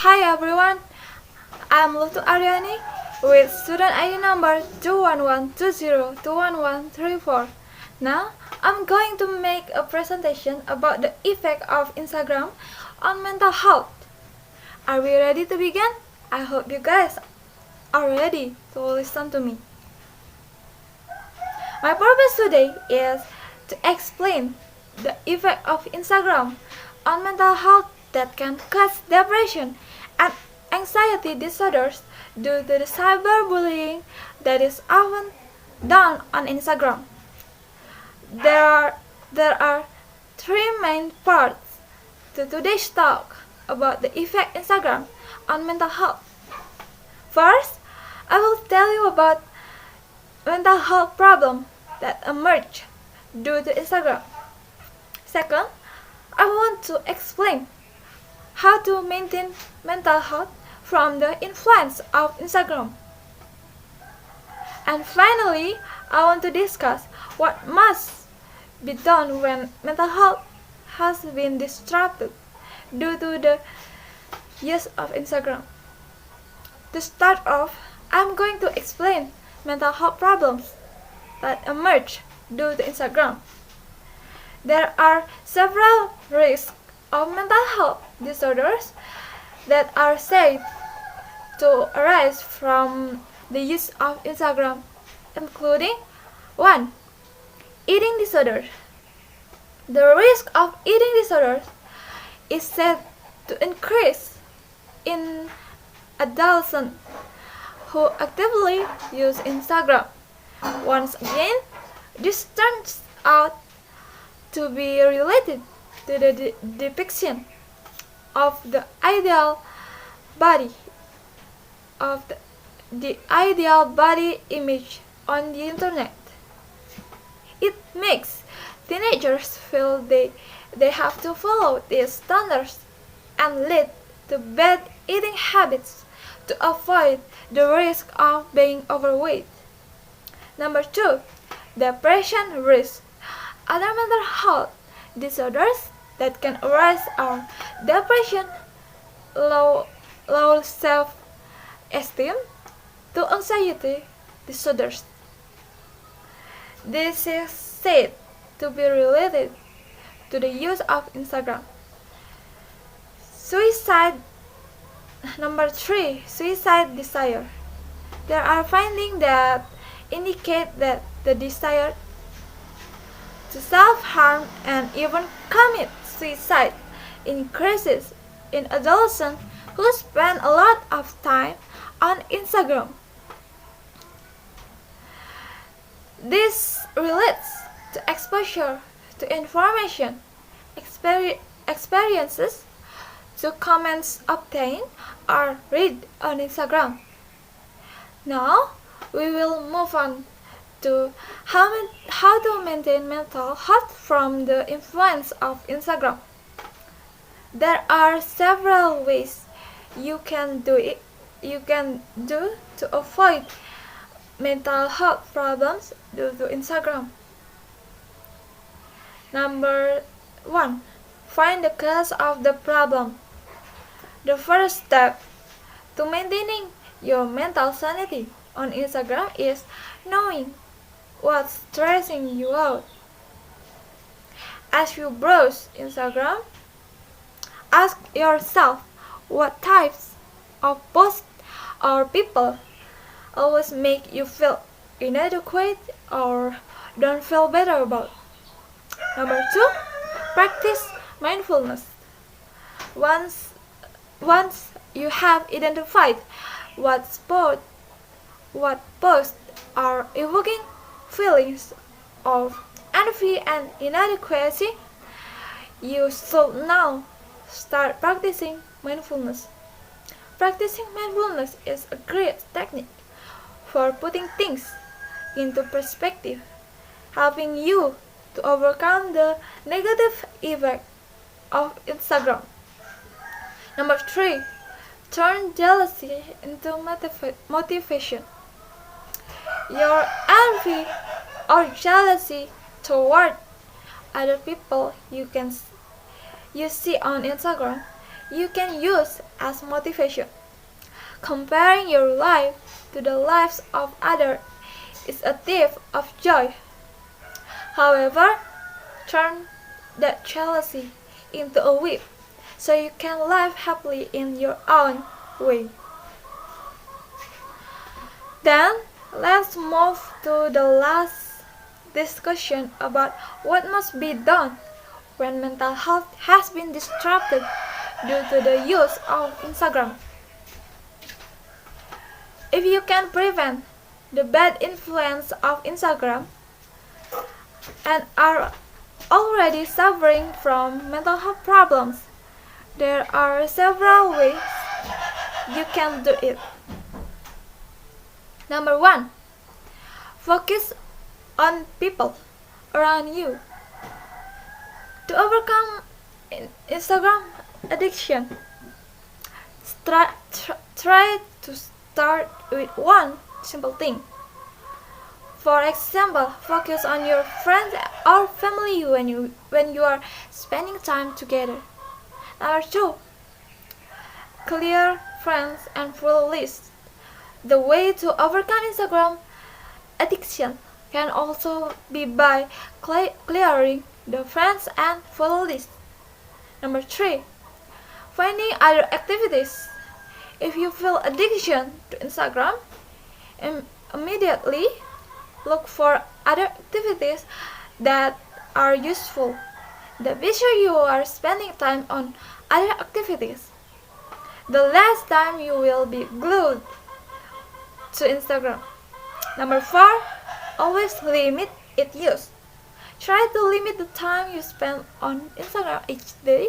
Hi everyone, I'm Luh Tu Ariyani with student ID number 21120211134. Now, I'm going to make a presentation about the effect of Instagram on mental health. Are we ready to begin? I hope you guys are ready to listen to me. My purpose today is to explain the effect of Instagram on mental health that can cause depression and anxiety disorders due to the cyberbullying that is often done on Instagram. There are three main parts to today's talk about the effect Instagram on mental health. First, I will tell you about mental health problems that emerge due to Instagram. Second, I want to explain how to maintain mental health from the influence of Instagram. And finally, I want to discuss what must be done when mental health has been disrupted due to the use of Instagram. To start off, I'm going to explain mental health problems that emerge due to Instagram. There are several risks of mental health disorders that are said to arise from the use of Instagram, including 1. Eating disorders. The risk of eating disorders is said to increase in adolescents who actively use Instagram. Once again, this turns out to be related to the depiction of the ideal body image on the internet. It makes teenagers feel they have to follow these standards and lead to bad eating habits to avoid the risk of being overweight. Number 2. Depression risk. Other mental health disorders that can arise are depression, low self-esteem, to anxiety disorders. This is said to be related to the use of Instagram. Suicide. Number 3. Suicide desire. There are findings that indicate that the desire to self-harm and even commit suicide increases in adolescents who spend a lot of time on Instagram. This relates to exposure to information, experiences, to comments obtained or read on Instagram. Now, we will move on to how to maintain mental health from the influence of Instagram. There are several ways you can do to avoid mental health problems due to Instagram. Number 1. Find the cause of the problem. The first step to maintaining your mental sanity on Instagram is knowing what's stressing you out. As you browse Instagram, ask yourself what types of posts or people always make you feel inadequate or don't feel better about. Number 2, practice mindfulness. Once you have identified what posts are evoking feelings of envy and inadequacy, you should now start practicing mindfulness. Practicing mindfulness is a great technique for putting things into perspective, helping you to overcome the negative effect of Instagram. Number 3. Turn jealousy into motivation. Your envy or jealousy toward other people you see on Instagram you can use as motivation. Comparing your life to the lives of others is a thief of joy. However, turn that jealousy into a whip so you can live happily in your own way. Then, let's move to the last discussion about what must be done when mental health has been disrupted due to the use of Instagram. If you can prevent the bad influence of Instagram and are already suffering from mental health problems, there are several ways you can do it. Number 1. Focus on people around you. To overcome Instagram addiction, try to start with one simple thing. For example, focus on your friends or family when you are spending time together. Number 2. Clear friends and follow lists. The way to overcome Instagram addiction can also be by clearing the friends and follow list. Number 3. Finding other activities. If you feel addiction to Instagram, immediately look for other activities that are useful. The better you are spending time on other activities, the less time you will be glued to Instagram. Number 4. Always limit its use. Try to limit the time you spend on Instagram each day.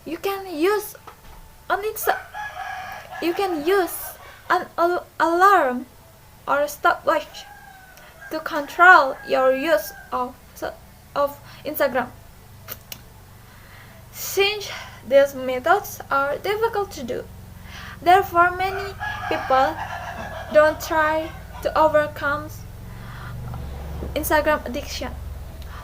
You can use an alarm or a stopwatch to control your use of Instagram. Since these methods are difficult to do, therefore many people don't try to overcome Instagram addiction.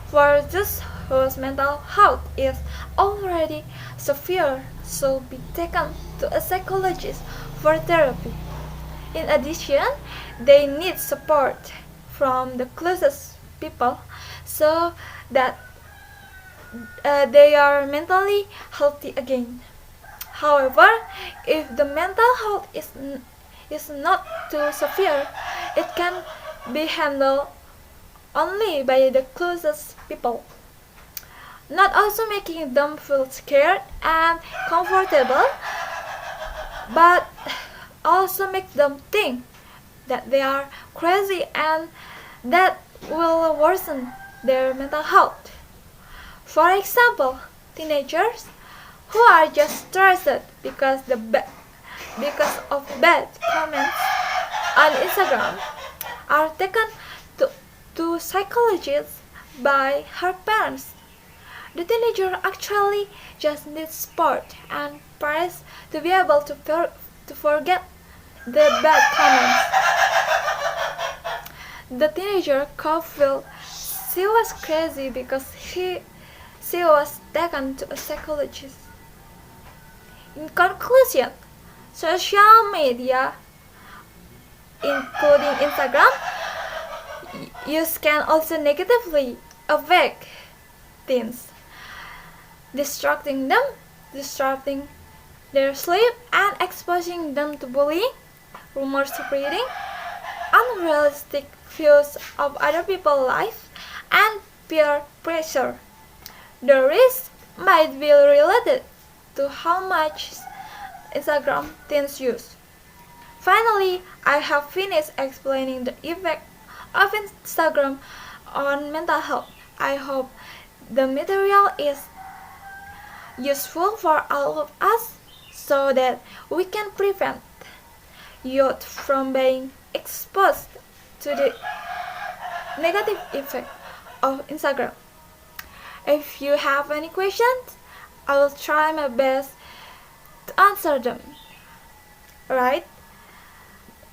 For those whose mental health is already severe should be taken to a psychologist for therapy. In addition, they need support from the closest people so that they are mentally healthy again. However, if the mental health is not too severe, it can be handled only by the closest people, not also making them feel scared and comfortable, but also make them think that they are crazy and that will worsen their mental health. For example, teenagers who are just stressed because of bad comments on Instagram are taken to psychologists by her parents. The teenager actually just needs support and praise to be able to forget the bad comments. The teenager could feel she was crazy because she was taken to a psychologist. In conclusion, social media, including Instagram, use can also negatively affect teens, disrupting their sleep and exposing them to bullying, rumor spreading, unrealistic views of other people's lives, and peer pressure. The risk might be related to how much Instagram teens use. Finally, I have finished explaining the effect of Instagram on mental health. I hope the material is useful for all of us so that we can prevent youth from being exposed to the negative effect of Instagram. If you have any questions, I will try my best to answer them. Right?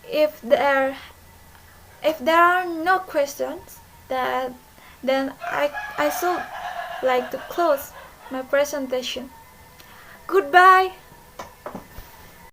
If there are no questions, then I should like to close my presentation. Goodbye.